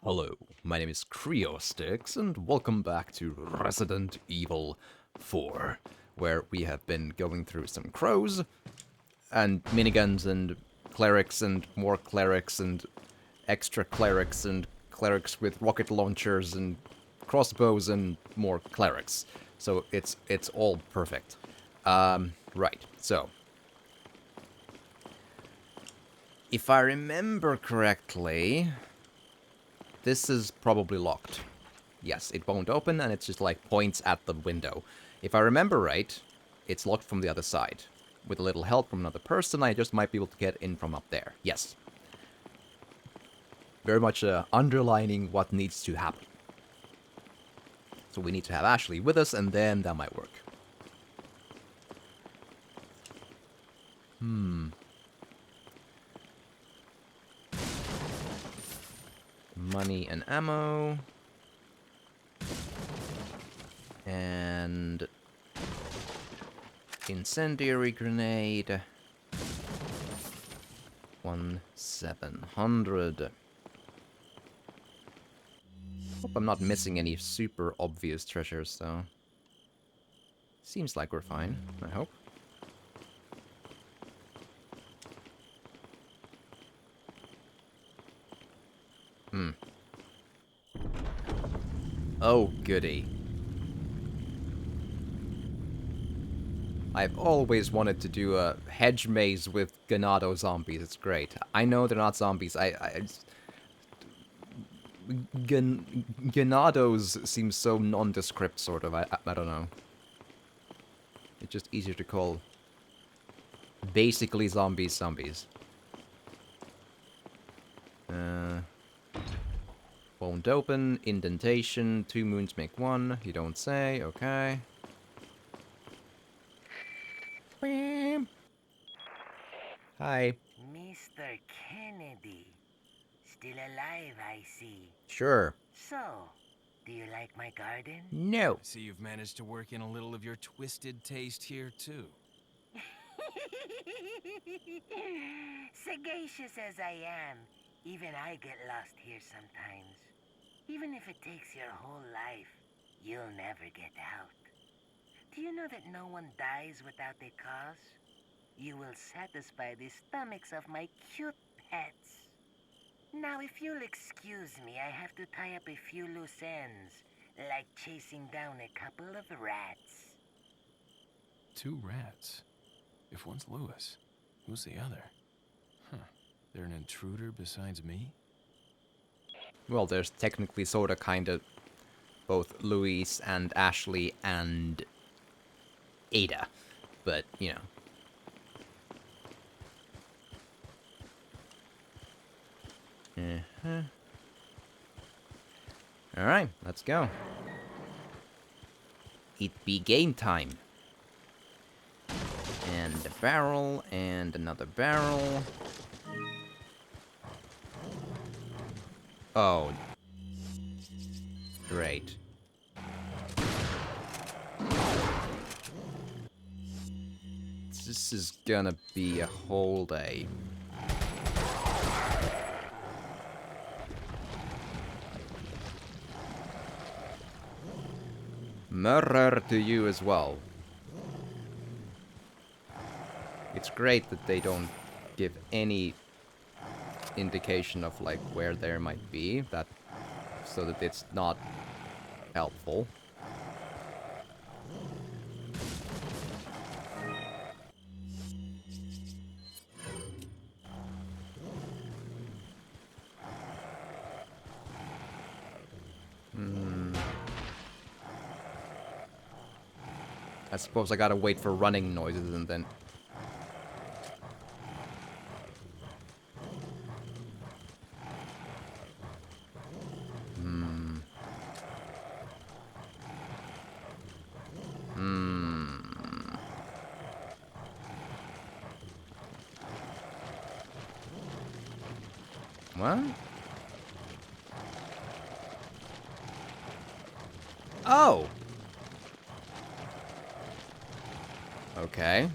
Hello, my name is Creostix, and welcome back to Resident Evil 4, where we have been going through some crows, and miniguns, and clerics, and more clerics, and extra clerics, and clerics with rocket launchers, and crossbows, and more clerics. So it's all perfect. Right, so if I remember correctly, this is probably locked. Yes, it won't open, and it's just like points at the window. If I remember right, it's locked from the other side. With a little help from another person, I just might be able to get in from up there. Yes. Very much underlining what needs to happen. So we need to have Ashley with us, and then that might work. Money and ammo. And incendiary grenade. 1700. Hope I'm not missing any super obvious treasures, though. Seems like we're fine, I hope. Oh, goody. I've always wanted to do a hedge maze with Ganado zombies. It's great. I know they're not zombies. Ganados seem so nondescript, sort of. I don't know. It's just easier to call basically zombies. Won't open. Indentation. 2 moons make 1. You don't say. Okay. Hi. Mr. Kennedy. Still alive, I see. Sure. So, do you like my garden? No. I see you've managed to work in a little of your twisted taste here, too. Sagacious as I am, even I get lost here sometimes. Even if it takes your whole life, you'll never get out. Do you know that no one dies without a cause? You will satisfy the stomachs of my cute pets. Now, if you'll excuse me, I have to tie up a few loose ends, like chasing down a couple of rats. 2 rats. If one's Lewis, who's the other? Huh. They're an intruder besides me? Well, there's technically sorta kinda both Louise and Ashley and Ada. But, you know. Alright, let's go. It be game time. And a barrel, and another barrel. Oh. Great. This is gonna be a whole day. Murder to you as well. It's great that they don't give any indication of like where there might be, that so that it's not helpful. I suppose I gotta wait for running noises and then... What? Oh! Okay.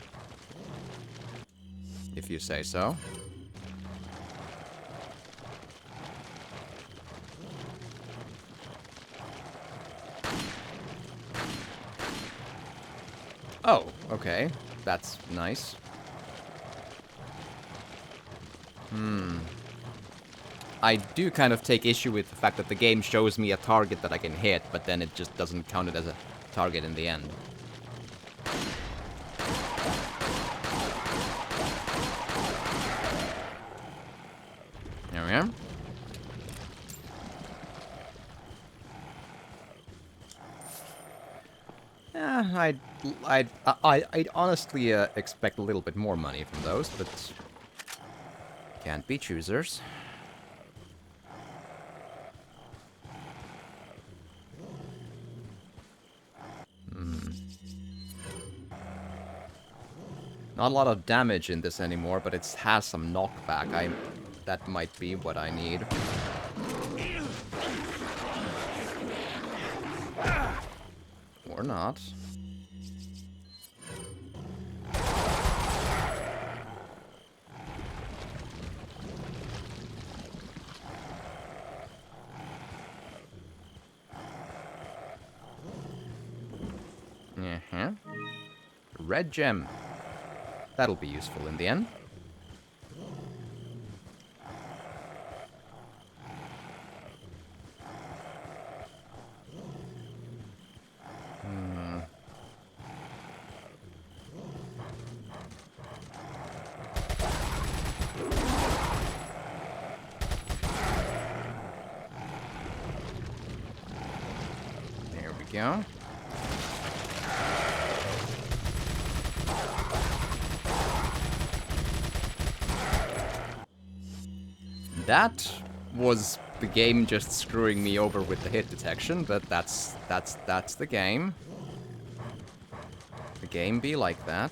If you say so. Oh, okay. That's nice. I do kind of take issue with the fact that the game shows me a target that I can hit, but then it just doesn't count it as a target in the end. There we are. Yeah, I'd honestly expect a little bit more money from those, but can't be choosers. Not a lot of damage in this anymore, but it has some knockback. That might be what I need. Or not. Red gem. That'll be useful in the end. There we go. That was the game just screwing me over with the hit detection, but that's the game. The game be like that.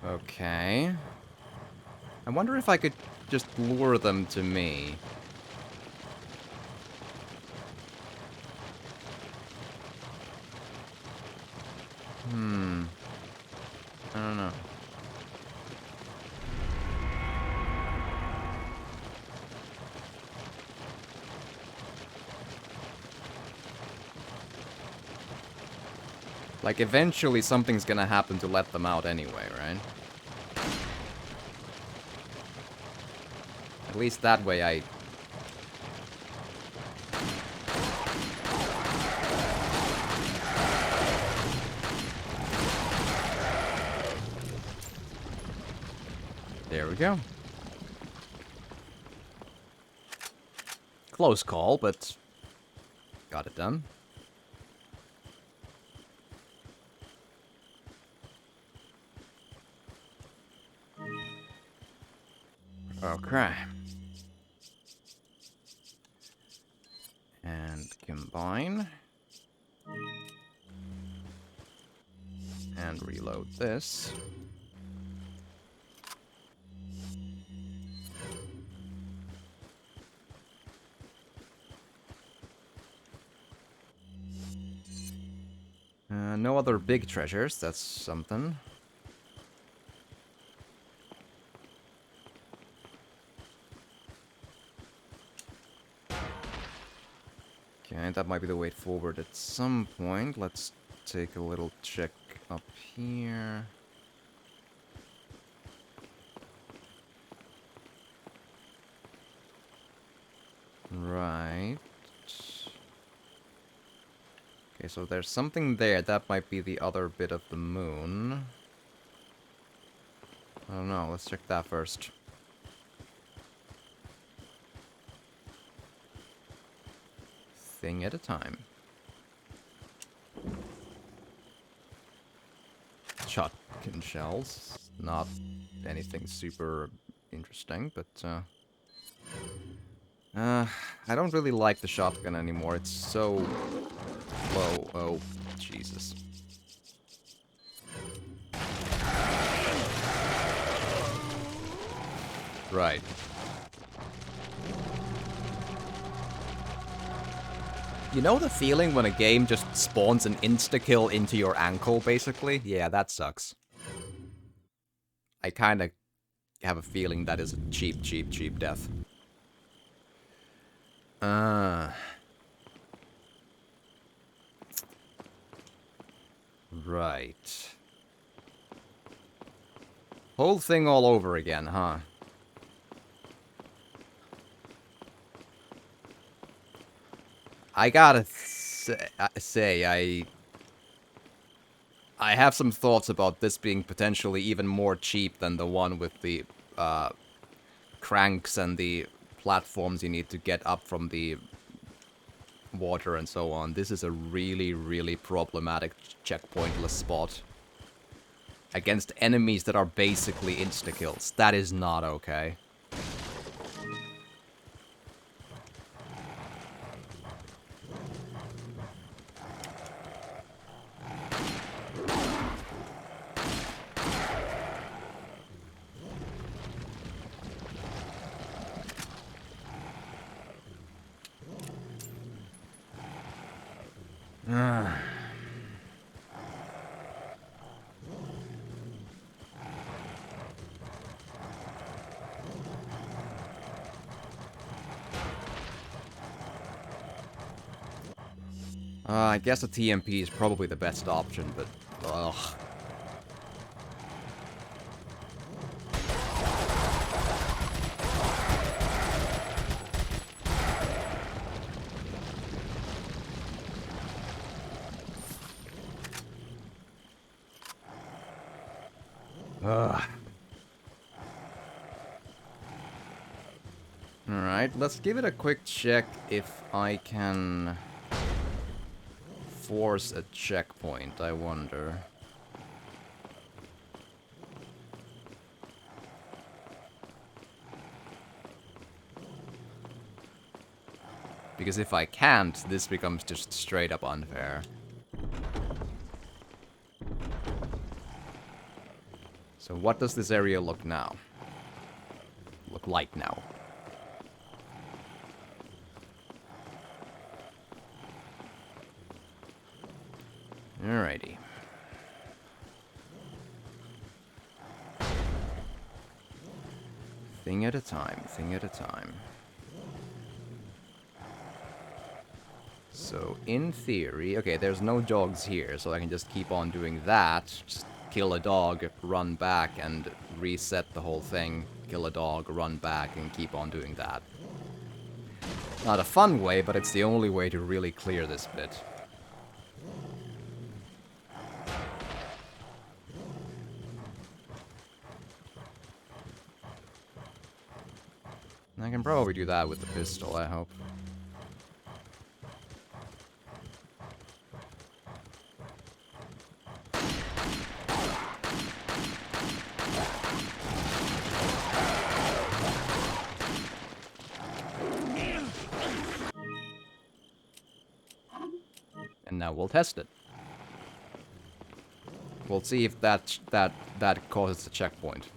Okay. I wonder if I could just lure them to me. I don't know. Like, eventually something's gonna happen to let them out anyway, right? At least that way I... There we go. Close call, but got it done. Okay. And combine. And reload this. No other big treasures, that's something. Okay, that might be the way forward at some point. Let's take a little check up here. Right. Okay, so there's something there. That might be the other bit of the moon. I don't know. Let's check that first. Thing at a time. Shotgun shells. Not anything super interesting, but I don't really like the shotgun anymore. It's so low. Oh, Jesus. Right. You know the feeling when a game just spawns an insta-kill into your ankle, basically? Yeah, that sucks. I kinda have a feeling that is a cheap, cheap, cheap death. Right. Whole thing all over again, huh? I gotta say, I have some thoughts about this being potentially even more cheap than the one with the cranks and the platforms you need to get up from the water and so on. This is a really, really problematic checkpointless spot. Against enemies that are basically insta-kills. That is not okay. I guess a TMP is probably the best option, but ugh. Ugh. Alright, let's give it a quick check if I can force a checkpoint, I wonder. Because if I can't, this becomes just straight up unfair. So what does this area look like now? Alrighty. Thing at a time, thing at a time. So, in theory... Okay, there's no dogs here, so I can just keep on doing that. Just kill a dog, run back, and reset the whole thing. Kill a dog, run back, and keep on doing that. Not a fun way, but it's the only way to really clear this bit. I can probably do that with the pistol, I hope. And now we'll test it. We'll see if that causes a checkpoint.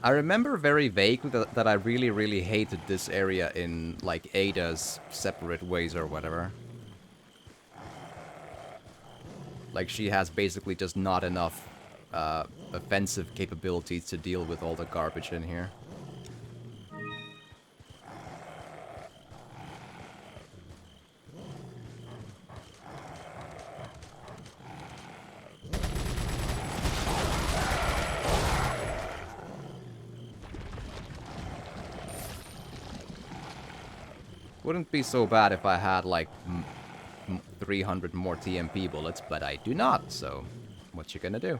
I remember very vaguely that I really, really hated this area in, like, Ada's Separate Ways or whatever. Like, she has basically just not enough offensive capabilities to deal with all the garbage in here. Wouldn't be so bad if I had, like, 300 more TMP bullets, but I do not, so what you gonna do?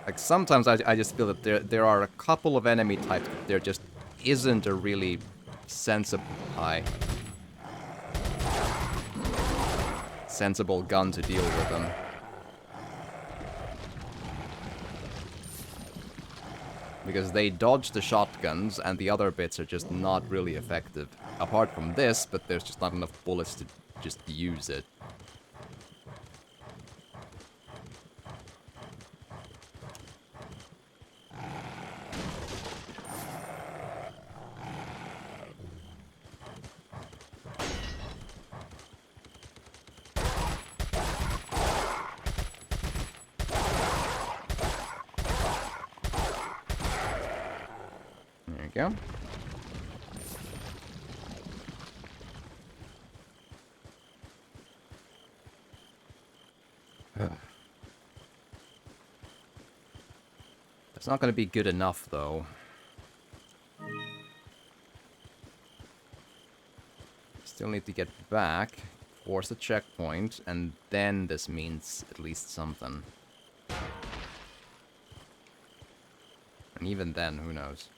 Like, sometimes I just feel that there are a couple of enemy types that there just isn't a really sensible gun to deal with them. Because they dodge the shotguns, and the other bits are just not really effective. Apart from this, but there's just not enough bullets to just use it. There you go. It's not going to be good enough, though. Still need to get back, force a checkpoint, and then this means at least something. And even then, who knows?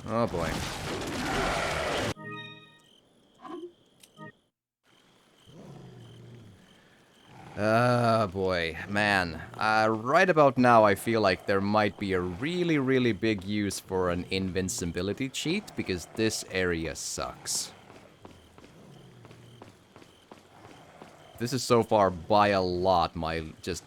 Oh boy. Boy, man. Right about now I feel like there might be a really, really big use for an invincibility cheat, because this area sucks. This is so far by a lot my just...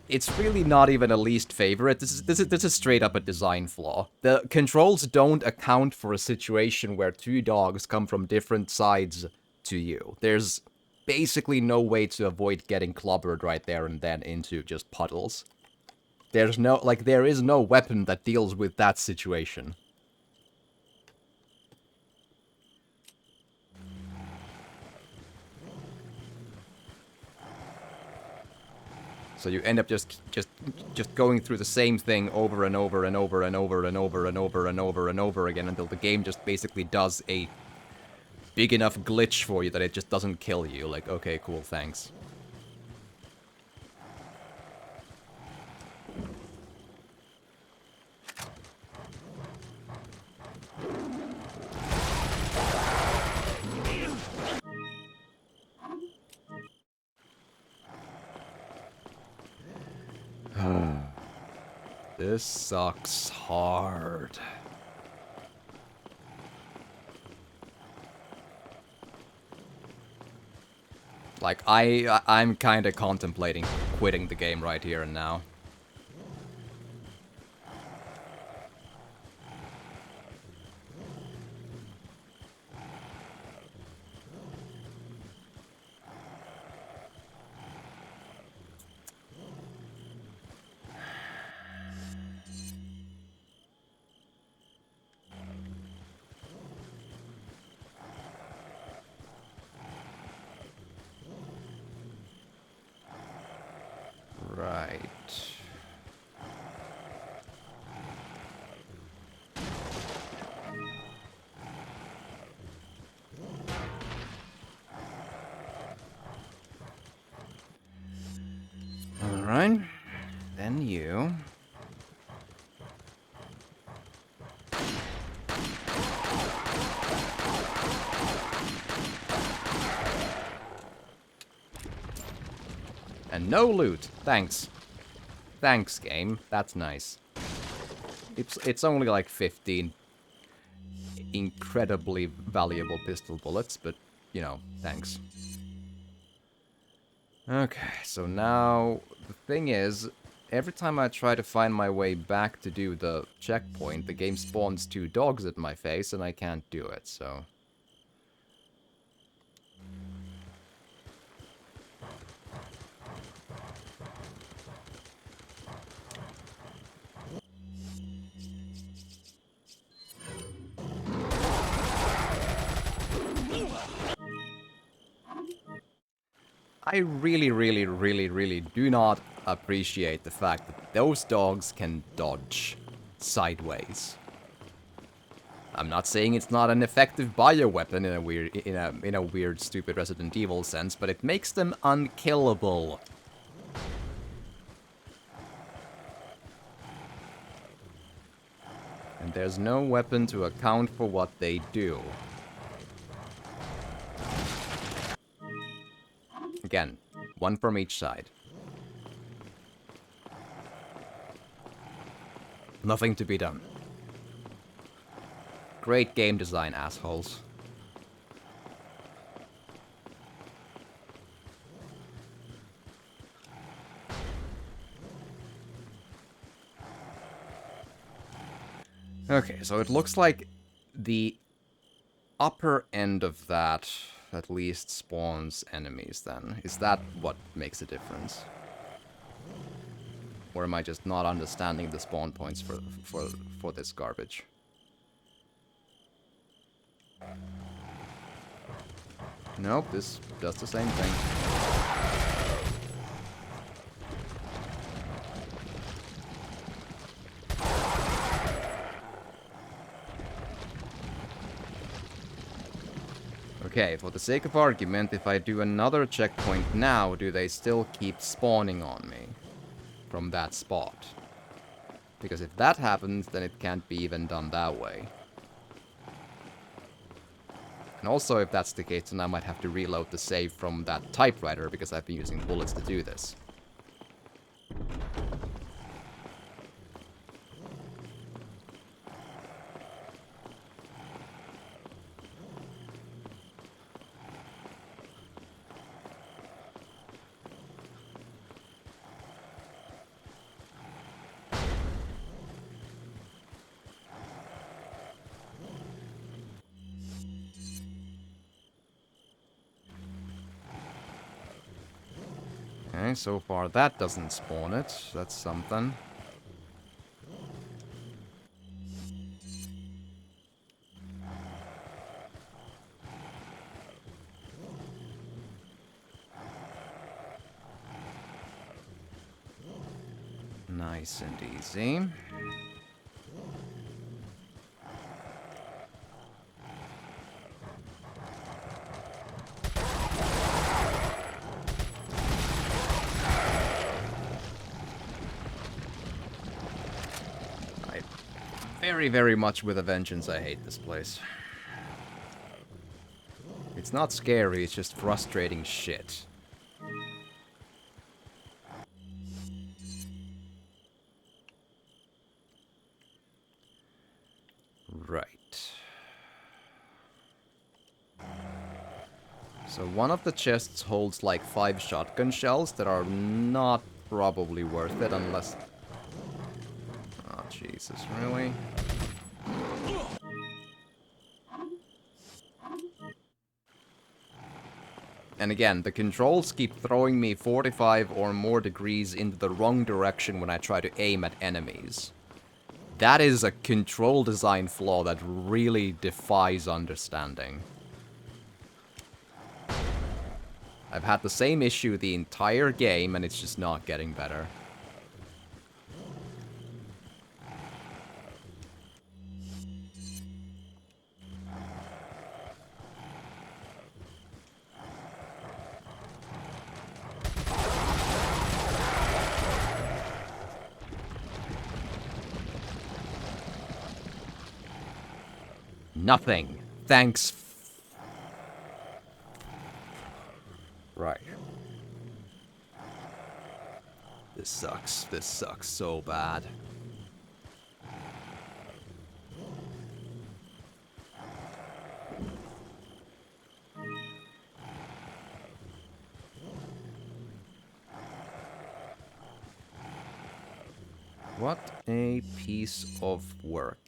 It's really not even a least favorite. This is straight up a design flaw. The controls don't account for a situation where two dogs come from different sides to you. There's basically no way to avoid getting clobbered right there and then into just puddles. There's no, like, there is no weapon that deals with that situation. So you end up just going through the same thing over and over and over and over and over and over and over and over again until the game just basically does a big enough glitch for you that it just doesn't kill you. Like, okay, cool, thanks. This sucks hard. Like, I'm kind of contemplating quitting the game right here and now. Right. Alright. Then you. And no loot. Thanks. Thanks, game. That's nice. It's only like 15 incredibly valuable pistol bullets, but, you know, thanks. Okay, so now the thing is, every time I try to find my way back to do the checkpoint, the game spawns two dogs at my face and I can't do it, so... I really do not appreciate the fact that those dogs can dodge sideways. I'm not saying it's not an effective bioweapon in a weird, stupid Resident Evil sense, but it makes them unkillable. And there's no weapon to account for what they do. Again, one from each side. Nothing to be done. Great game design, assholes. Okay, so it looks like the upper end of that at least spawns enemies then. Is that what makes a difference? Or am I just not understanding the spawn points for this garbage? Nope, this does the same thing. Okay, for the sake of argument, if I do another checkpoint now, do they still keep spawning on me from that spot? Because if that happens, then it can't be even done that way. And also, if that's the case, then I might have to reload the save from that typewriter, because I've been using bullets to do this. Okay, so far that doesn't spawn it. That's something. Nice and easy. Very, very much with a vengeance, I hate this place. It's not scary, it's just frustrating shit. Right. So one of the chests holds like 5 shotgun shells that are not probably worth it unless... Oh, Jesus, really? And again, the controls keep throwing me 45 or more degrees into the wrong direction when I try to aim at enemies. That is a control design flaw that really defies understanding. I've had the same issue the entire game, and it's just not getting better. Nothing. Thanks. Right. This sucks. This sucks so bad. What a piece of work.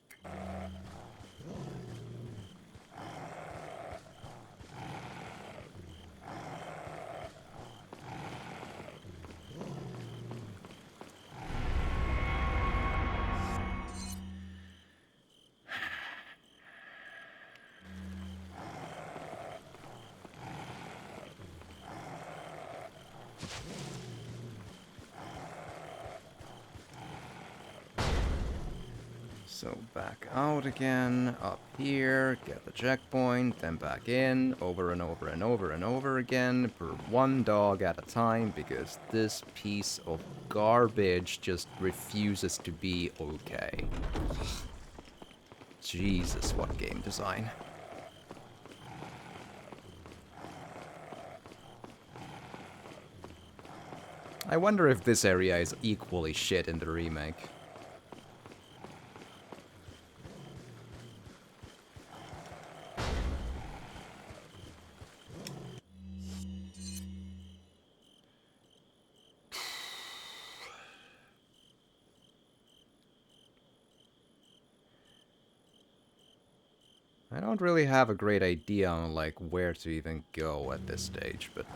So back out again, up here, get the checkpoint, then back in, over and over and over and over again, per one dog at a time, because this piece of garbage just refuses to be okay. Jesus, what game design. I wonder if this area is equally shit in the remake. I don't really have a great idea on, like, where to even go at this stage, but,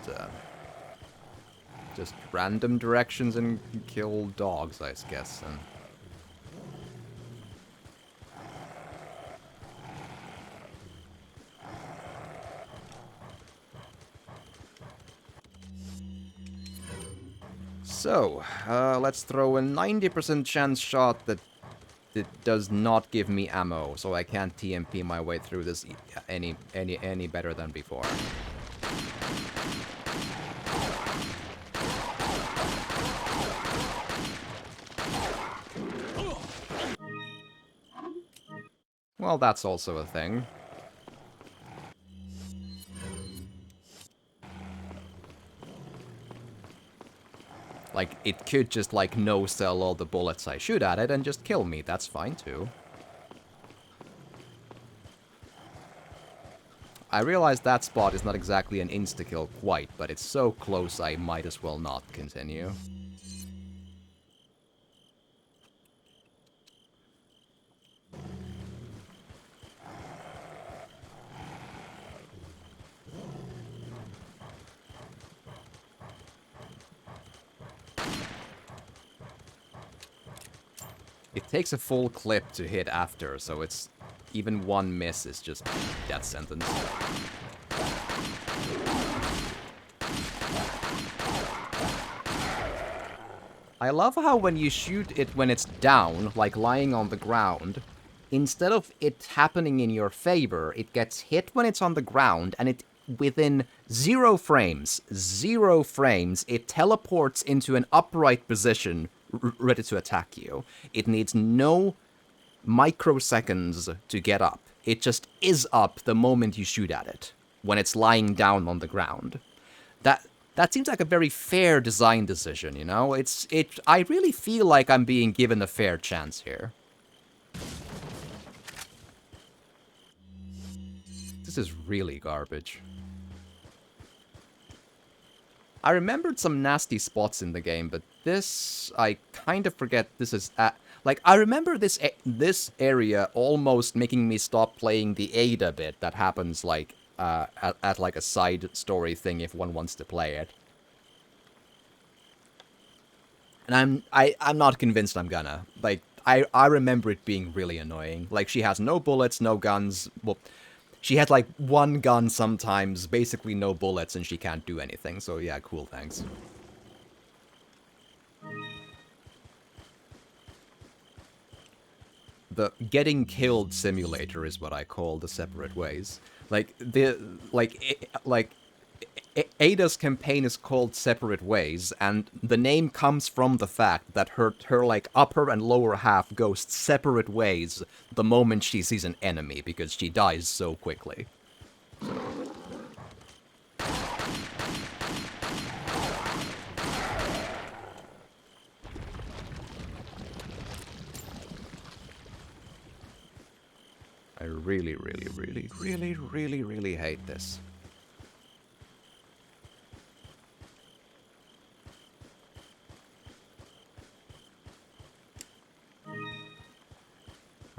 just random directions and kill dogs, I guess, and... So, let's throw a 90% chance shot that it does not give me ammo, so I can't TMP my way through this any better than before. Well, that's also a thing. Like, it could just, like, no-sell all the bullets I shoot at it and just kill me. That's fine, too. I realize that spot is not exactly an insta-kill quite, but it's so close I might as well not continue. It takes a full clip to hit after, so it's... even one miss is just death sentence. I love how when you shoot it when it's down, like lying on the ground, instead of it happening in your favor, it gets hit when it's on the ground, and it within 0 frames, it teleports into an upright position, ready to attack you. It needs no microseconds to get up. It just is up the moment you shoot at it, when it's lying down on the ground. That seems like a very fair design decision, you know? I really feel like I'm being given a fair chance here. This is really garbage. I remembered some nasty spots in the game, but this, I kind of forget this is like, I remember this area almost making me stop playing the Ada bit that happens, like, at like a side story thing if one wants to play it. And I'm not convinced I'm gonna. Like, I remember it being really annoying. Like, she has no bullets, no guns. Well, she had, like, one gun sometimes, basically no bullets, and she can't do anything. So, yeah, cool, thanks. The getting killed simulator is what I call the separate ways. Ada's campaign is called Separate Ways, and the name comes from the fact that her like upper and lower half goes separate ways the moment she sees an enemy because she dies so quickly. I really hate this.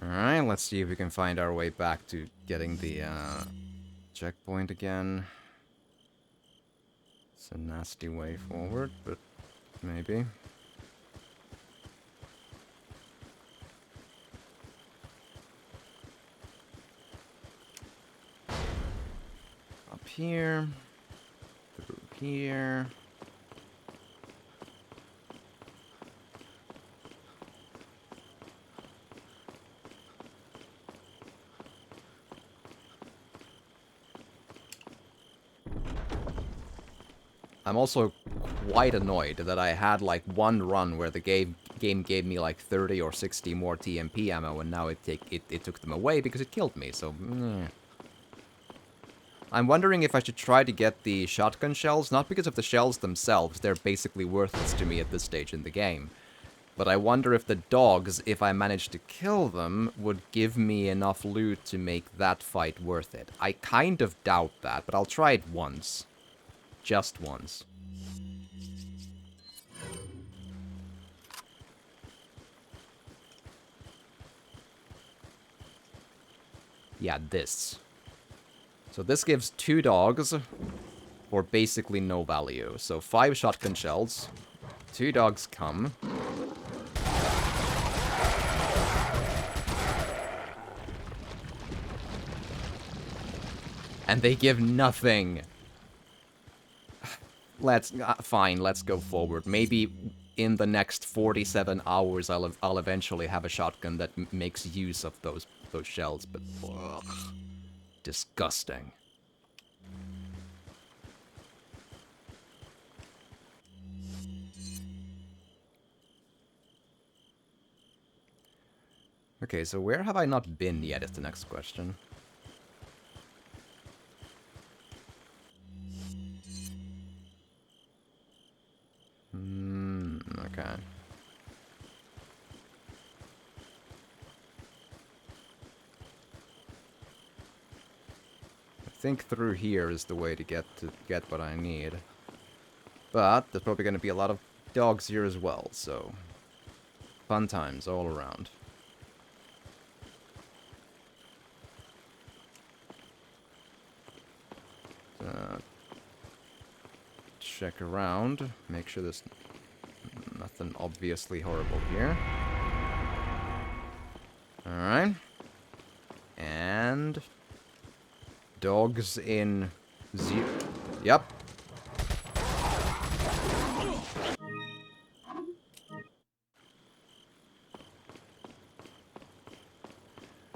Alright, let's see if we can find our way back to getting the checkpoint again. It's a nasty way forward, but maybe. Up here. Through here. I'm also quite annoyed that I had like one run where the game gave me like 30 or 60 more TMP ammo, and now it took them away because it killed me, so... I'm wondering if I should try to get the shotgun shells, not because of the shells themselves, they're basically worthless to me at this stage in the game. But I wonder if the dogs, if I manage to kill them, would give me enough loot to make that fight worth it. I kind of doubt that, but I'll try it once. Just once. Yeah, this. So this gives 2 dogs for basically no value. So 5 shotgun shells. 2 dogs come. And they give nothing. Fine, let's go forward. Maybe in the next 47 hours I'll eventually have a shotgun that makes use of those shells, but ugh, disgusting. Okay, so where have I not been yet is the next question. Okay. I think through here is the way to get what I need. But there's probably going to be a lot of dogs here as well, so fun times all around. Check around, make sure there's nothing obviously horrible here. Alright. And dogs in zero. Yep.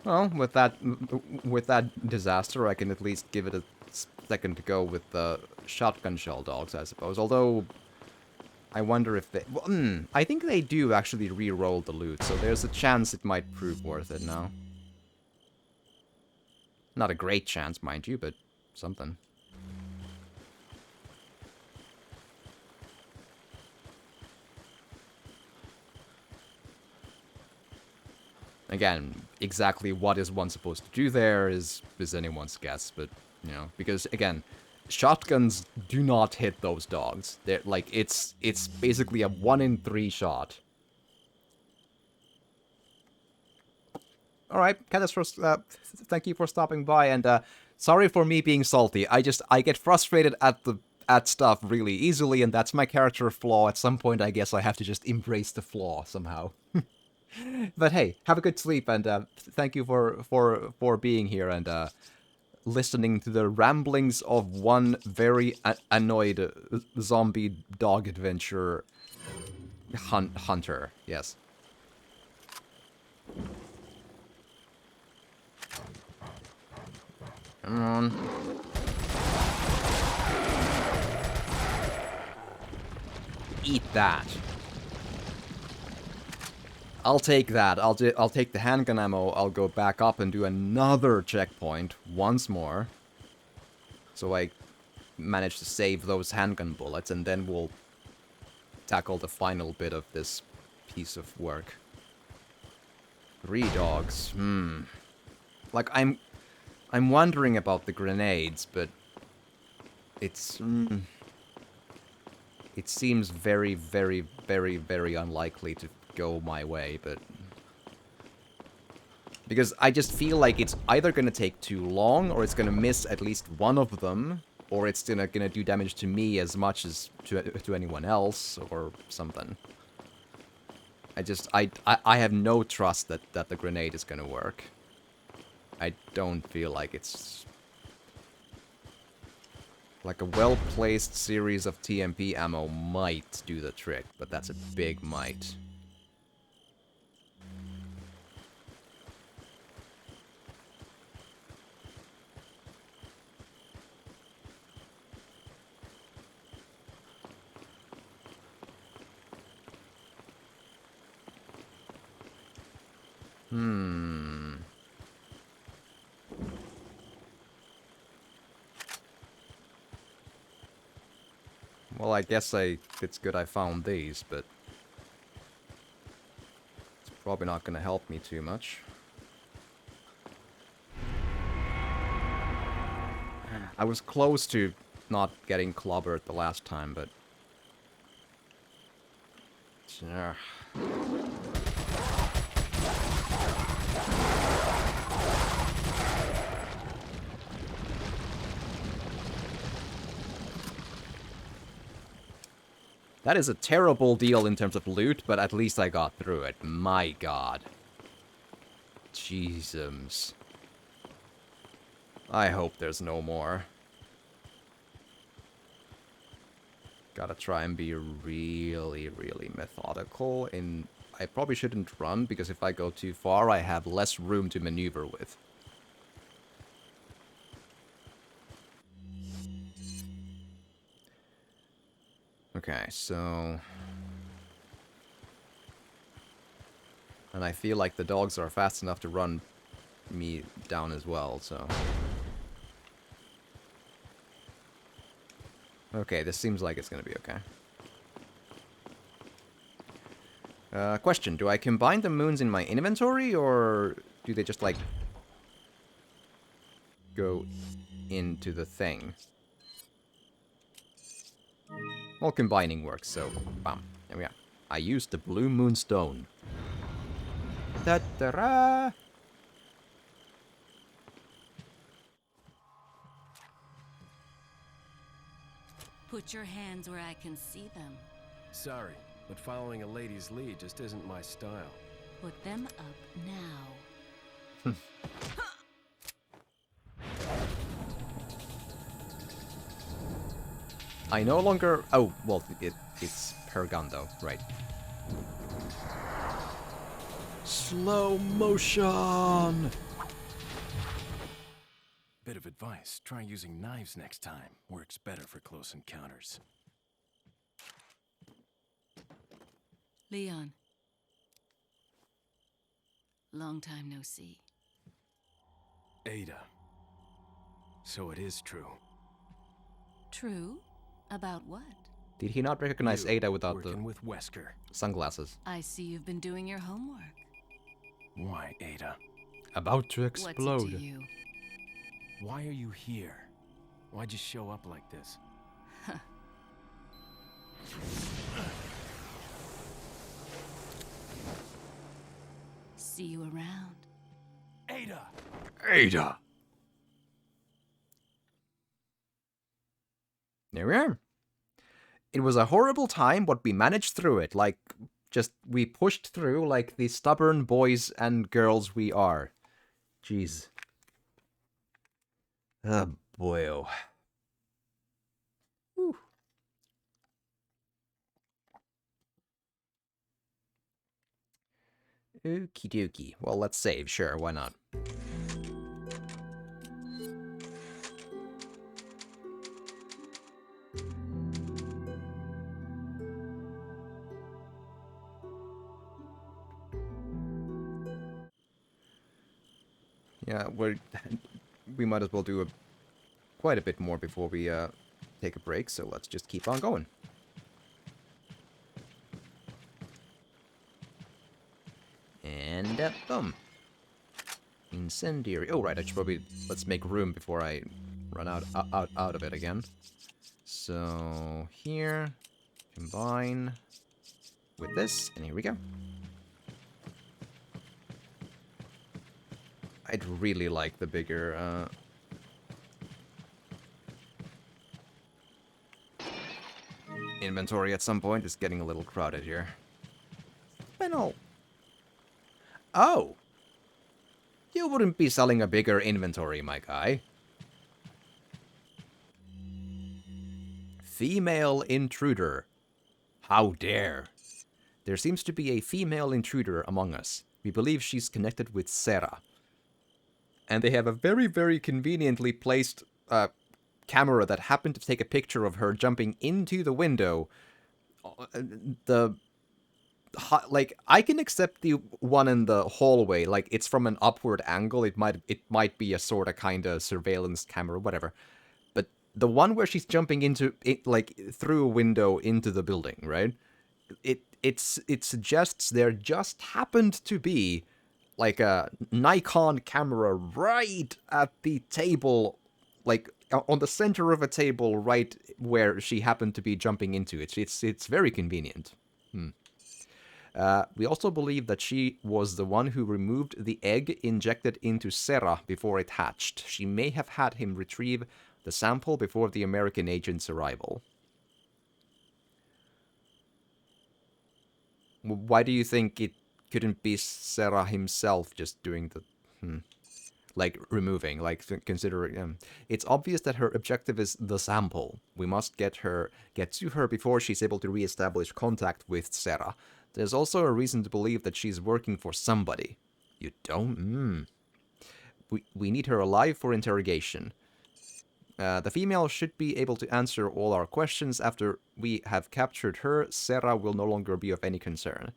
Well, with that disaster, I can at least give it a second to go with the shotgun shell dogs, I suppose. Although, I wonder if they... Well, I think they do actually re-roll the loot, so there's a chance it might prove worth it now. Not a great chance, mind you, but something. Again, exactly what is one supposed to do there is anyone's guess, but, you know, because, again, shotguns do not hit those dogs. They're, like, it's basically a 1 in 3 shot. Alright, Catastrophe, thank you for stopping by, and, sorry for me being salty. I get frustrated at stuff really easily, and that's my character flaw. At some point, I guess I have to just embrace the flaw somehow. But hey, have a good sleep, and thank you for being here and listening to the ramblings of one very annoyed zombie dog adventure hunter. Yes. Come on. Eat that. I'll take that. I'll take the handgun ammo. I'll go back up and do another checkpoint once more. So I manage to save those handgun bullets, and then we'll tackle the final bit of this piece of work. 3 dogs. Like, I'm wondering about the grenades, but it's... It seems very, very, very, very unlikely to go my way, but... Because I just feel like it's either gonna take too long, or it's gonna miss at least one of them, or it's gonna do damage to me as much as to anyone else, or something. I have no trust that the grenade is gonna work. I don't feel like it's... Like a well-placed series of TMP ammo might do the trick, but that's a big might. Well, I guess it's good I found these, but it's probably not gonna help me too much. I was close to not getting clobbered the last time, but... That is a terrible deal in terms of loot, but at least I got through it. My god. Jesus. I hope there's no more. Gotta try and be really, really methodical in... I probably shouldn't run, because if I go too far, I have less room to maneuver with. Okay, so... And I feel like the dogs are fast enough to run me down as well, so... Okay, this seems like it's gonna be okay. Question, do I combine the moons in my inventory, or do they just, like... go into the thing? Well, combining works, so bam. There we are. I used the blue moonstone. Ta-da-ra! Put your hands where I can see them. Sorry, but following a lady's lead just isn't my style. Put them up now. I no longer... Oh, well, it's per gun, though. Right. Slow motion! Bit of advice, try using knives next time. Works better for close encounters. Leon. Long time no see. Ada. So it is true. True? About what? Did he not recognize You Ada without working the with Wesker. sunglasses? I see you've been doing your homework. Why, Ada? About to What's it to you? Why are you here? Why'd you show up like this? See you around. Ada! Ada! There we are. It was a horrible time, but we managed through it. Like, we pushed through like the stubborn boys and girls we are. Jeez. Oh, boy. Oh. Whew. Okie dokie. Well, let's save. Sure, why not? Yeah, we might as well do quite a bit more before we take a break, so let's just keep on going. And boom. Incendiary. Oh right, I should probably let's make room before I run out of it again. So here, combine with this, and here we go. I'd really like the bigger, inventory at some point. It's getting a little crowded here. Well, oh! You wouldn't be selling a bigger inventory, my guy. Female intruder. How dare. There seems to be a female intruder among us. We believe she's connected with Sarah. And they have a very, very conveniently placed camera that happened to take a picture of her jumping into the window. Like, I can accept the one in the hallway. Like, it's from an upward angle. It might be a sort of kind of surveillance camera, whatever. But the one where she's jumping into it, like through a window into the building, right? It suggests there just happened to be like a Nikon camera right at the table, like on the center of a table, right where she happened to be jumping into it. It's very convenient. We also believe that she was the one who removed the egg injected into Sarah before it hatched. She may have had him retrieve the sample before the American agent's arrival. Why do you think it couldn't be Sarah himself just doing the... like, removing, like, considering... it's obvious that her objective is the sample. We must get to her before she's able to re-establish contact with Sarah. There's also a reason to believe that she's working for somebody. You don't? We need her alive for interrogation. The female should be able to answer all our questions. After we have captured her, Sarah will no longer be of any concern.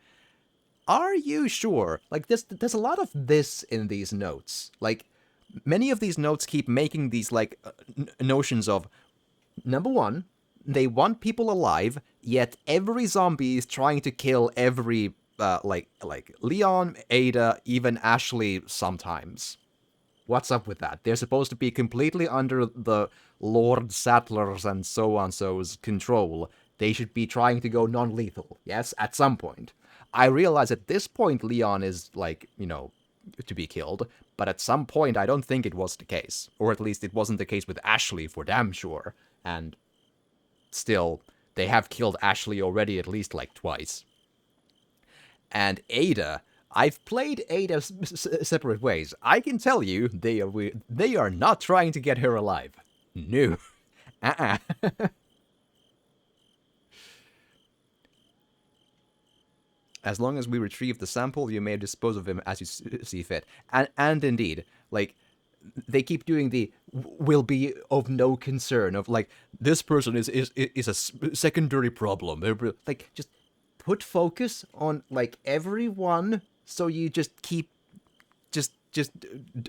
Are you sure? Like, there's a lot of this in these notes. Like, many of these notes keep making these, like, notions of, number one, they want people alive, yet every zombie is trying to kill every, like Leon, Ada, even Ashley sometimes. What's up with that? They're supposed to be completely under the Lord Sattler's and so-on-so's control. They should be trying to go non-lethal, yes, at some point. I realize at this point Leon is, like, you know, to be killed, but at some point I don't think it was the case. Or at least it wasn't the case with Ashley, for damn sure. And still, they have killed Ashley already at least, like, twice. And Ada, I've played Ada separate ways. I can tell you, they are not trying to get her alive. No. As long as we retrieve the sample, you may dispose of him as you see fit. And indeed, like, they keep doing the will be of no concern of, like, this person is a secondary problem. Like, just put focus on, like, everyone, so you just keep, just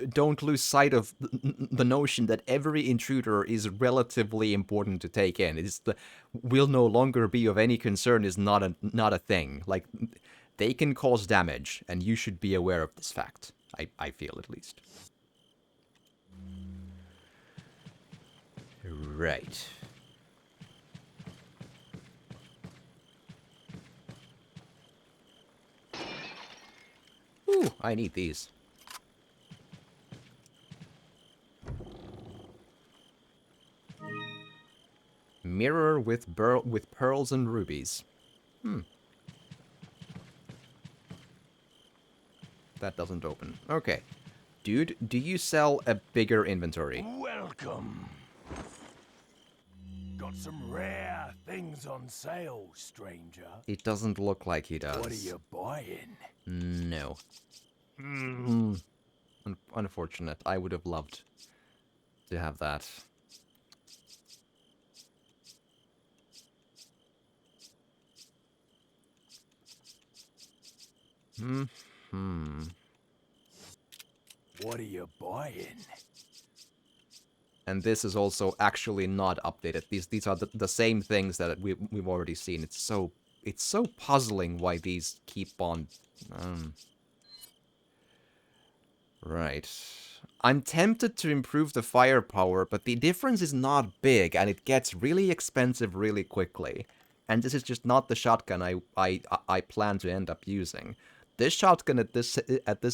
don't lose sight of the notion that every intruder is relatively important to take in. It's the will no longer be of any concern is not a thing. Like, they can cause damage, and you should be aware of this fact. I feel, at least. Right. Ooh, I need these. Mirror with pearls and rubies. That doesn't open. Okay. Dude, do you sell a bigger inventory? Welcome. Got some rare things on sale, stranger. It doesn't look like he does. What are you buying? No. Unfortunate. I would have loved to have that. What are you buying? And this is also actually not updated. These are the same things that we've already seen. It's so puzzling why these keep on. Right. I'm tempted to improve the firepower, but the difference is not big, and it gets really expensive really quickly. And this is just not the shotgun I plan to end up using. This shotgun at this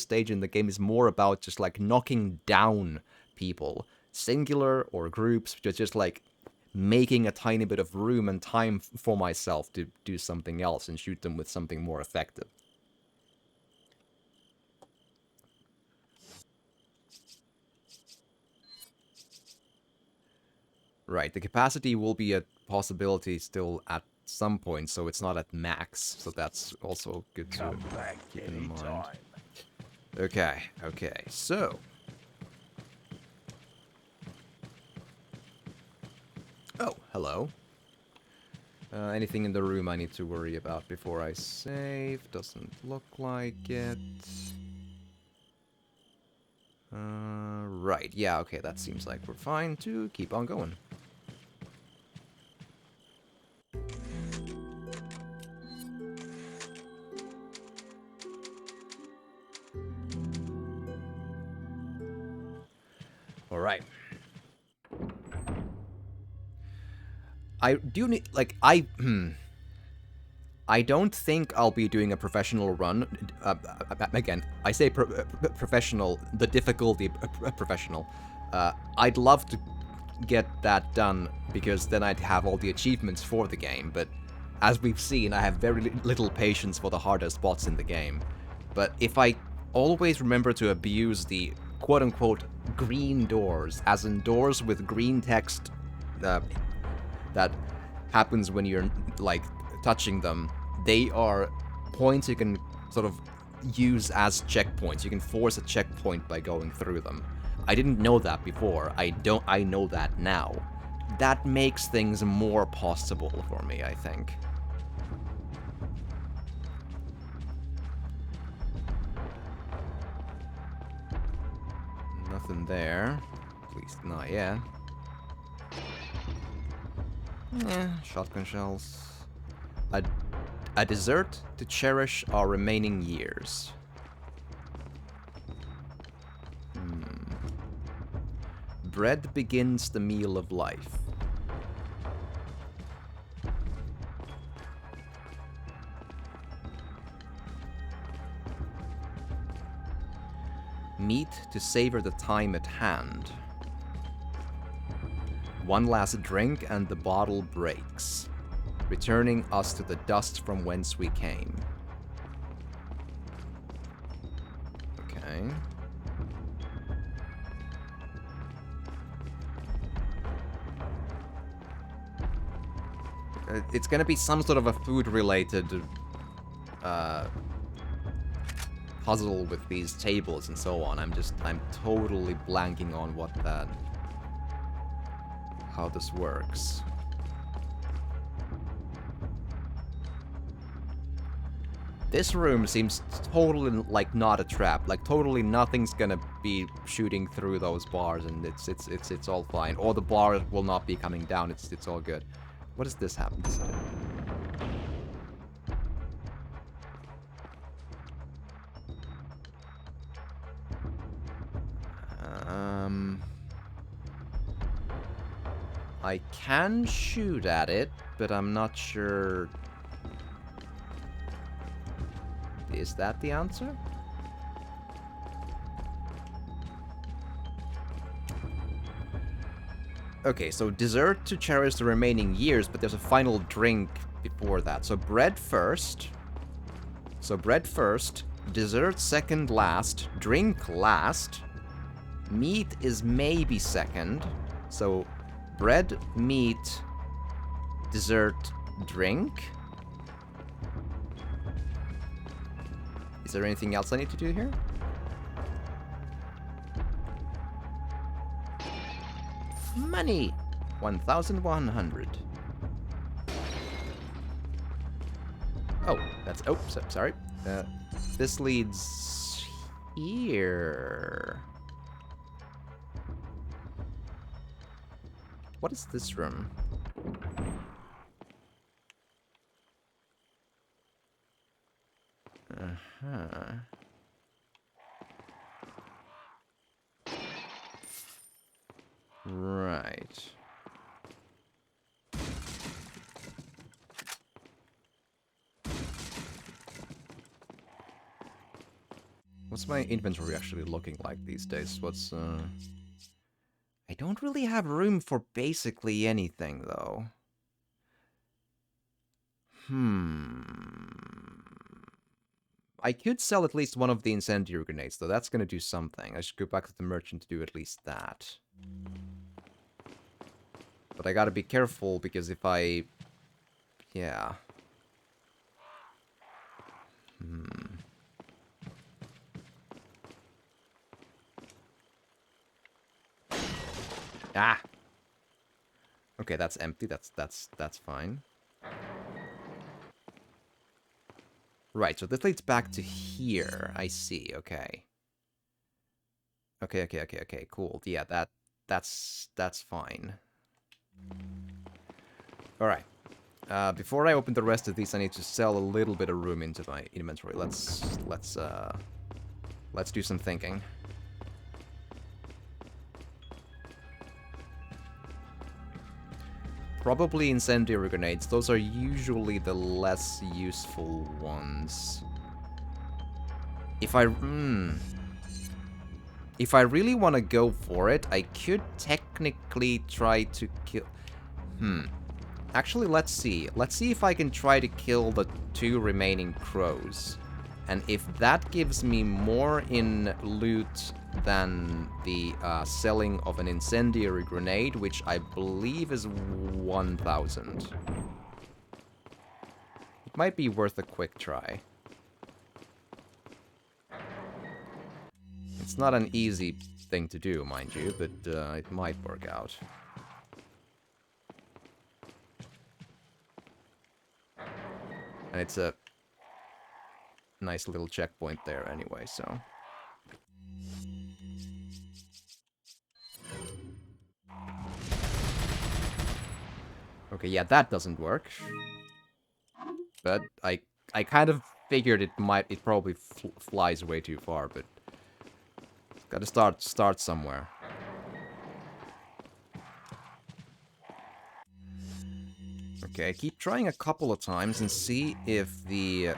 stage in the game is more about just, like, knocking down people, singular or groups, just like making a tiny bit of room and time for myself to do something else and shoot them with something more effective. Right, the capacity will be a possibility still at some point, so it's not at max, so that's also good to keep in mind. Okay, so... Oh, hello. Anything in the room I need to worry about before I save? Doesn't look like it. Right, yeah, okay, that seems like we're fine to keep on going. I do need, like, I don't think I'll be doing a professional run. Again, I say professional, the difficulty professional. I'd love to get that done because then I'd have all the achievements for the game, but as we've seen, I have very little patience for the hardest spots in the game. But if I always remember to abuse the quote-unquote green doors, as in doors with green text that happens when you're, like, touching them, they are points you can sort of use as checkpoints. You can force a checkpoint by going through them. I didn't know that before. I know that now. That makes things more possible for me, I think. Nothing there. At least not yet. Shotgun shells. A dessert to cherish our remaining years. Bread begins the meal of life. Meat to savor the time at hand. One last drink and the bottle breaks, returning us to the dust from whence we came. Okay. It's gonna be some sort of a food-related puzzle with these tables and so on. I'm totally blanking on how this works. This room seems totally, like, not a trap. Like, totally nothing's gonna be shooting through those bars, and it's all fine. Or the bar will not be coming down. It's all good. What does this happen to say? I can shoot at it, but I'm not sure. Is that the answer? Okay, so dessert to cherish the remaining years, but there's a final drink before that. So bread first. Dessert second last. Drink last. Meat is maybe second. So bread, meat, dessert, drink. Is there anything else I need to do here? Money! 1,100. Oh, that's... Oh, sorry. This leads... here. What is this room? Uh-huh. Right. What's my inventory actually looking like these days? I don't really have room for basically anything, though. I could sell at least one of the incendiary grenades, though. That's gonna do something. I should go back to the merchant to do at least that. But I gotta be careful, because if I... Yeah. Ah! Okay, that's empty. That's fine. Right, so this leads back to here. I see, okay. Okay, cool. Yeah, that's fine. Alright. Before I open the rest of these, I need to sell a little bit of room into my inventory. Let's do some thinking. Probably incendiary grenades. Those are usually the less useful ones. If I really want to go for it, I could technically try to kill... Actually, let's see. Let's see if I can try to kill the 2 remaining crows. And if that gives me more in loot than the selling of an incendiary grenade, which I believe is 1,000. It might be worth a quick try. It's not an easy thing to do, mind you, but it might work out. And it's a nice little checkpoint there anyway, so... Okay, yeah, that doesn't work. But I kind of figured it probably flies way too far, but... Gotta start somewhere. Okay, keep trying a couple of times and see if the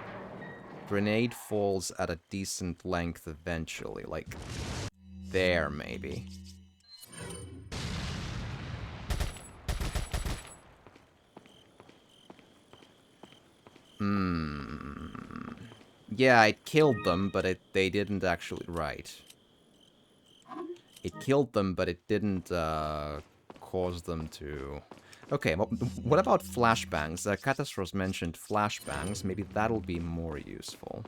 grenade falls at a decent length eventually. Like, there, maybe. Yeah, it killed them, but they didn't actually... Right. It killed them, but it didn't cause them to... Okay, well, what about flashbangs? Catastros mentioned flashbangs. Maybe that'll be more useful.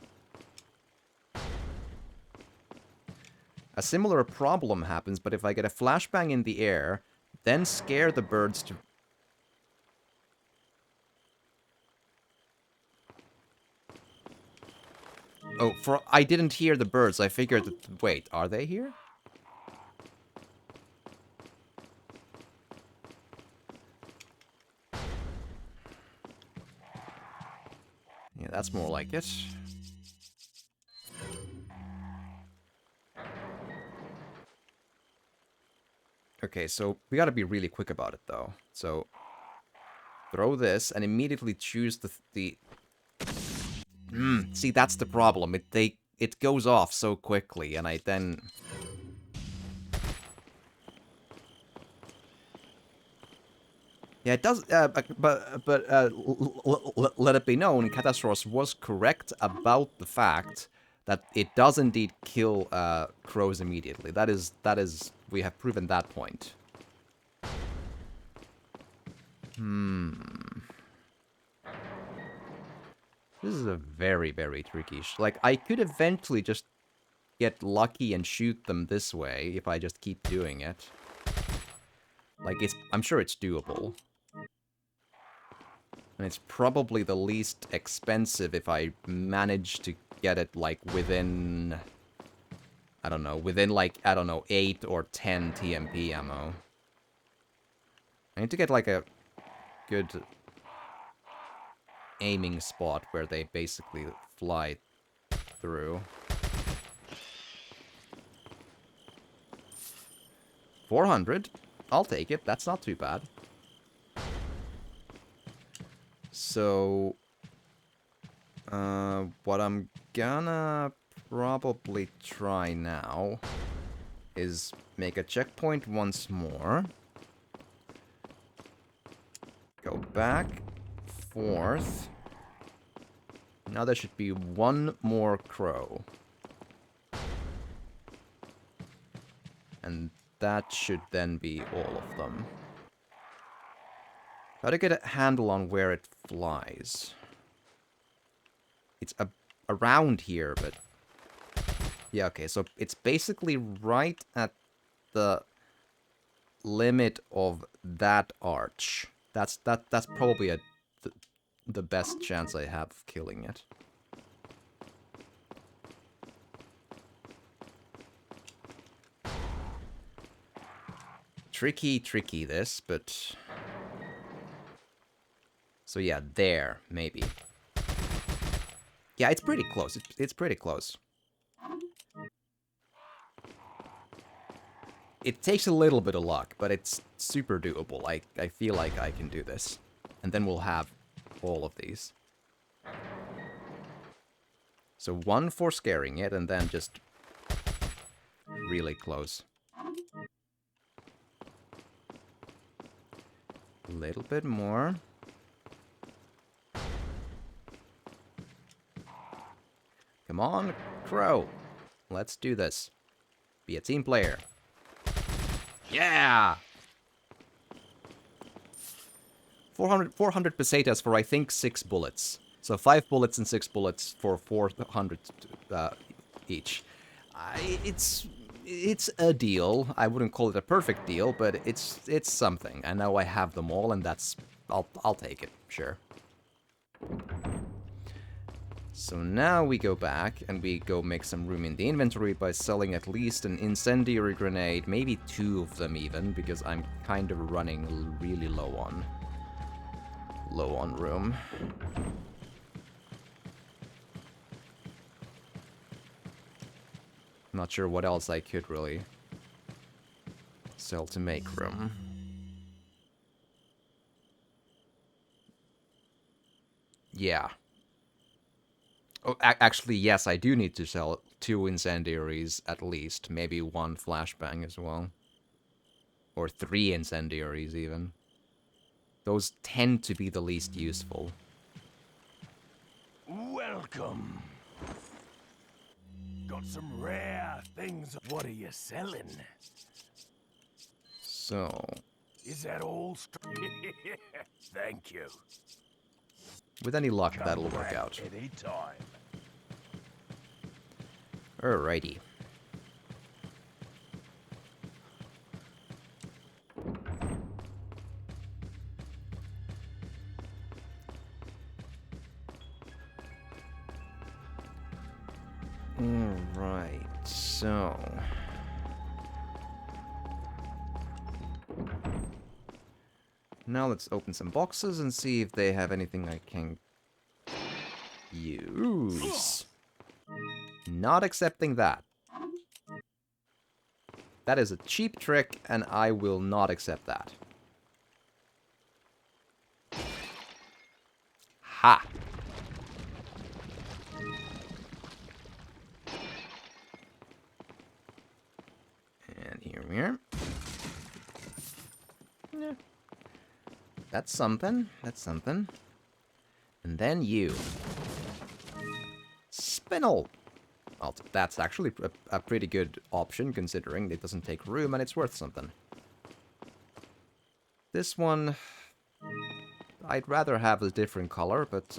A similar problem happens, but if I get a flashbang in the air, then scare the birds to... Oh, I didn't hear the birds. I figured that... Wait, are they here? Yeah, that's more like it. Okay, so we gotta be really quick about it, though. So, throw this and immediately choose the see, that's the problem. It goes off so quickly, and I then... Yeah, it does, but let it be known, Catastros was correct about the fact that it does indeed kill crows immediately. That is, we have proven that point. This is a very, very tricky... Like, I could eventually just get lucky and shoot them this way if I just keep doing it. Like, I'm sure it's doable. And it's probably the least expensive if I manage to get it, like, within... I don't know, within, like, I don't know, 8 or 10 TMP ammo. I need to get, like, a good aiming spot where they basically fly through. 400. I'll take it. That's not too bad. So, what I'm gonna probably try now is make a checkpoint once more. Go back, forth. Now there should be one more crow. And that should then be all of them. Try to get a handle on where it flies. It's around here, but... Yeah, okay, so it's basically right at the limit of that arch. That's probably the best chance I have of killing it. Tricky this, but... So yeah, there, maybe. Yeah, it's pretty close. It's pretty close. It takes a little bit of luck, but it's super doable. I feel like I can do this. And then we'll have all of these. So 1 for scaring it, and then just really close. A little bit more. Come on, Crow. Let's do this. Be a team player. Yeah! 400 pesetas for, I think, 6 bullets. So 5 bullets and 6 bullets for 400 each. It's a deal. I wouldn't call it a perfect deal, but it's something. I know I have them all, and that's... I'll take it, sure. So now we go back, and we go make some room in the inventory by selling at least an incendiary grenade, maybe 2 of them even, because I'm kind of running really low on room. Not sure what else I could really sell to make room. Yeah. Oh, actually, yes, I do need to sell 2 incendiaries at least. Maybe 1 flashbang as well. Or 3 incendiaries even. Those tend to be the least useful. Welcome. Got some rare things. What are you selling? So... Is that all? Thank you. with any luck, that'll work out. Anytime. Alrighty. Alright, so... now let's open some boxes and see if they have anything I can use. Not accepting that. That is a cheap trick, and I will not accept that. Ha! And here we are. Yeah. That's something. That's something. And then you. Spinel! Well, that's actually a pretty good option, considering it doesn't take room and it's worth something. This one... I'd rather have a different color, but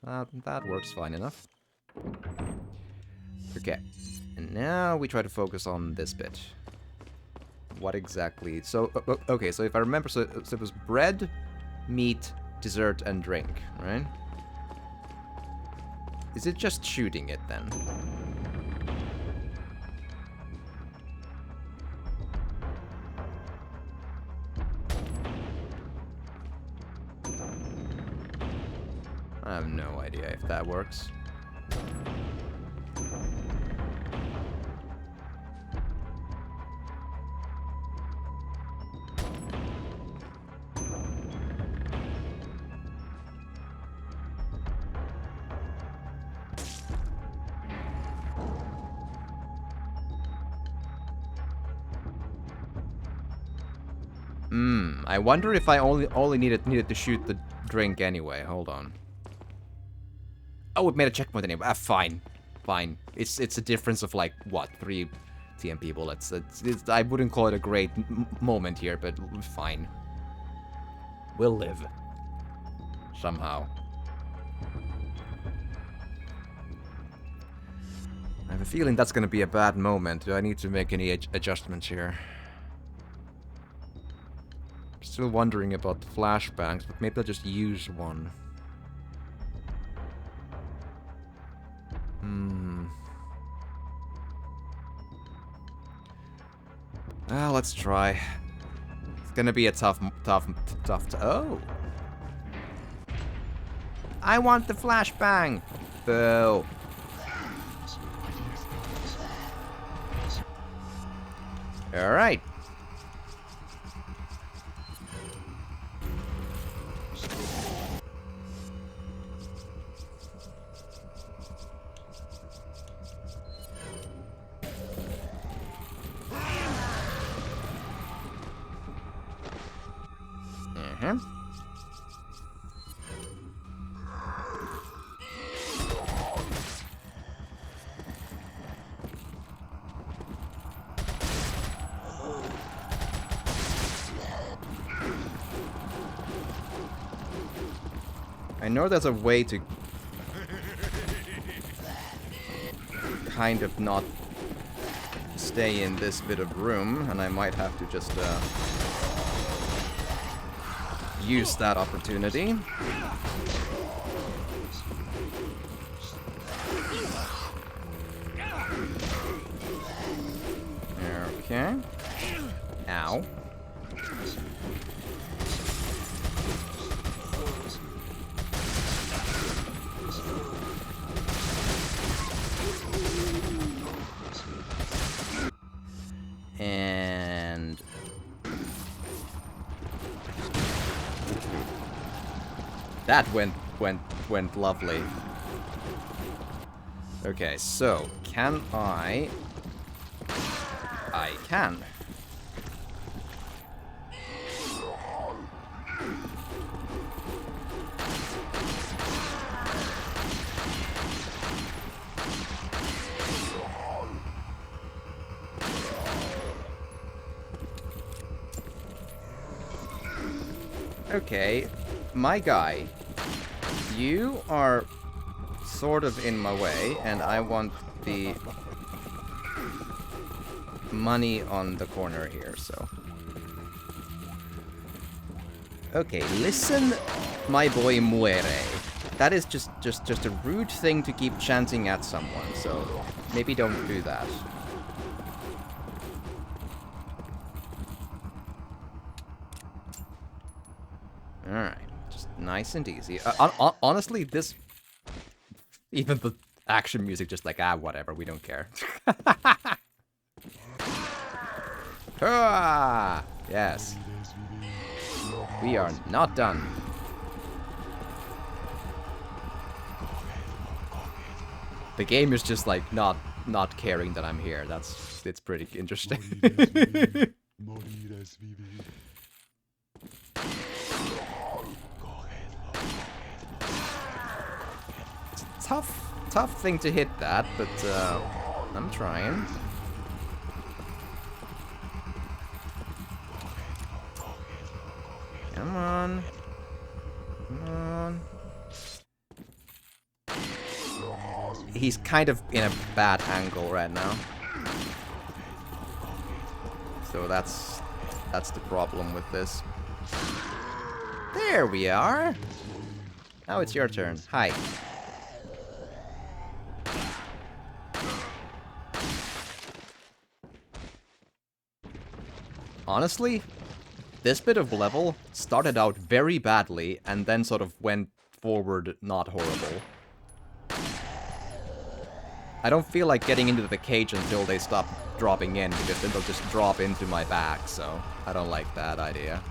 that works fine enough. Okay. And now we try to focus on this bit. What exactly... so, okay, so if I remember, so it was bread, meat, dessert, and drink, right? Is it just shooting it, then? I have no idea if that works. I wonder if I only needed to shoot the drink anyway. Hold on. Oh, it made a checkpoint anyway. Fine. Fine. It's a difference of like, what, 3 TMP bullets. I wouldn't call it a great moment here, but fine. We'll live. Somehow. I have a feeling that's gonna be a bad moment. Do I need to make any adjustments here? Still wondering about the flashbangs, but maybe I'll just use one. Well, let's try. It's gonna be a tough. Oh! I want the flashbang! Boo! Alright. I know there's a way to kind of not stay in this bit of room, and I might have to just use that opportunity. Okay. Ow. And that went lovely. Okay, so can I can. Okay, my guy, you are sort of in my way, and I want the money on the corner here, so. Okay, listen, my boy muere. That is just a rude thing to keep chanting at someone, so maybe don't do that. Alright, just nice and easy. Honestly, this... Even the action music just like, whatever, we don't care. Hurrah! Yes. We are not done. The game is just like not caring that I'm here. It's pretty interesting. Tough thing to hit that, but I'm trying. Come on. Come on. He's kind of in a bad angle right now. So that's the problem with this. There we are. Now it's your turn. Hi. Honestly, this bit of level started out very badly and then sort of went forward not horrible. I don't feel like getting into the cage until they stop dropping in, because then they'll just drop into my back, so I don't like that idea.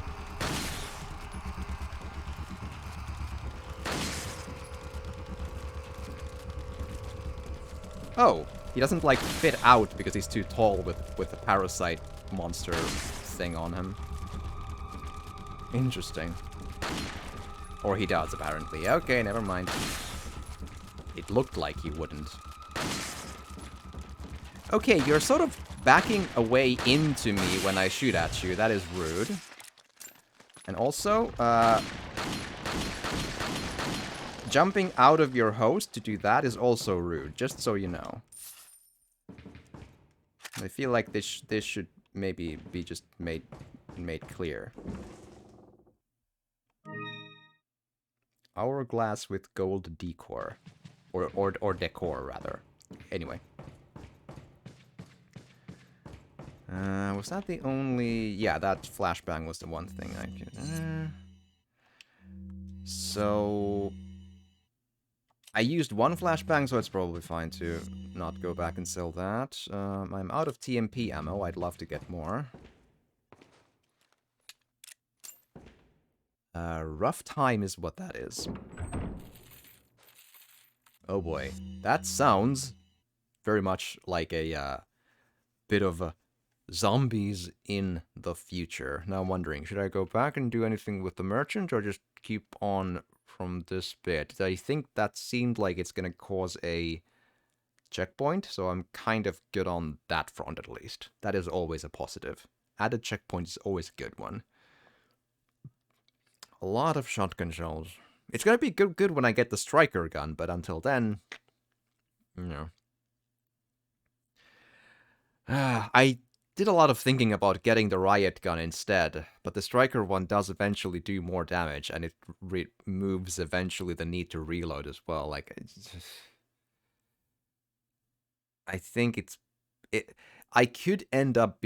Oh, he doesn't like fit out because he's too tall with the parasite monster thing on him. Interesting. Or he does, apparently. Okay, never mind. It looked like he wouldn't. Okay, you're sort of backing away into me when I shoot at you. That is rude. And also, jumping out of your host to do that is also rude, just so you know. I feel like this should maybe be just made clear. Hourglass with gold decor. Or decor, rather. Anyway. Was that the only... Yeah, that flashbang was the one thing I could... So... I used one flashbang, so it's probably fine to not go back and sell that. I'm out of TMP ammo. I'd love to get more. Rough time is what that is. Oh boy. That sounds very much like a bit of zombies in the future. Now I'm wondering, should I go back and do anything with the merchant or just keep on from this bit? I think that seemed like it's gonna cause a checkpoint, so I'm kind of good on that front at least. That is always a positive. Added checkpoint is always a good one. A lot of shotgun shells. It's gonna be good when I get the striker gun, but until then, you know. I did a lot of thinking about getting the riot gun instead, but the striker one does eventually do more damage, and it removes eventually the need to reload as well. Like, I think I could end up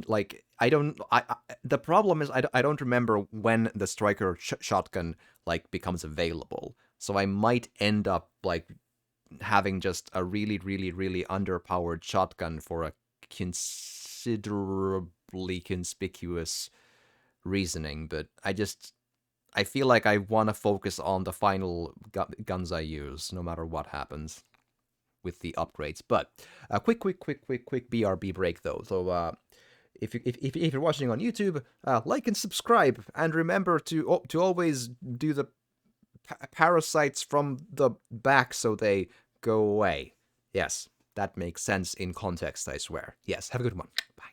like, the problem is I don't remember when the striker shotgun like becomes available, so I might end up like having just a really underpowered shotgun for a considerably conspicuous reasoning, but I feel like I want to focus on the final guns I use, no matter what happens with the upgrades. But a quick BRB break though. So if you're watching on YouTube, like and subscribe, and remember to always do the parasites from the back so they go away. Yes, that makes sense in context, I swear. Yes, have a good one. Bye.